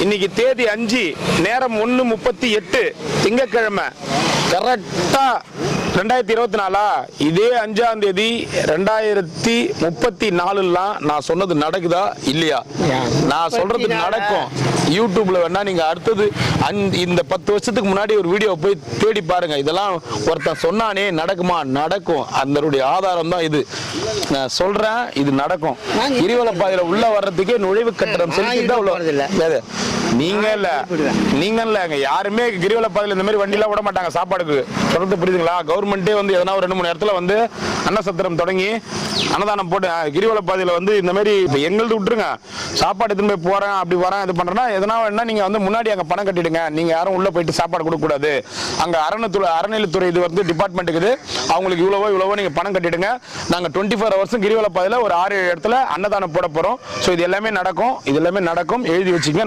இன்னைக்கு தேதி 5 நேரம் 1:38 திங்கட்கிழமை கரெக்டா 2024 இதே 5ஆம் தேதி 2034 நான் சொன்னது நடக்குதா இல்லையா? நான் சொல்றது நடக்கும். யூடியூப்ல வேணா நீங்க அடுத்தது இந்த 10 வருஷத்துக்கு முன்னாடி ஒரு வீடியோ போய் தேடி பாருங்க. இதெல்லாம் ஒருத்தன் சொன்னானே நடக்குமா? நடக்கும். அதனுடைய ஆதாரம் தான் இது. நான் சொல்றேன், இது நடக்கும். கிரிவல பாதையில உள்ள வர்றதுக்கே நுழைவு கட்டணம் செலுத்தி தான் உள்ள. நீங்க இல்ல யாருமே கிரிவல பாதையில இந்த மாதிரி வண்டி எல்லாம் விட மாட்டாங்க சாப்பாடுக்கு. சொல்றது புரியுதுங்களா? கவர்மெண்டே வந்து எதனா ஒரு 2-3 இடத்துல வந்து அன்னசத்திரம் தொடங்கி அன்னதானம் போட்டு கிரிவல பாதையில வந்து இந்த மாதிரி எங்களுக்கு விட்டுருங்க. சாப்பாடு எடுத்துன்னு போய் போறேன் அப்படி வரேன் இது பண்றேன்னா எதனா வேணா நீங்க வந்து முன்னாடி அங்க பணம் கட்டிடுங்க. நீங்க யாரும் உள்ள போயிட்டு சாப்பாடு கொடுக்க கூடாது. அங்க அறநிலைத்துறை இது வந்து டிபார்ட்மெண்ட் இருக்குது. அவங்களுக்கு இவ்வளவோ நீங்க பணம் கட்டிடுங்க. நாங்க 24 ஹவர்ஸும் கிரிவல பாதையில ஒரு 6-7 இடத்துல அன்னதானம் போட போறோம். ஸோ இது எல்லாமே நடக்கும். எழுதி வச்சுங்க.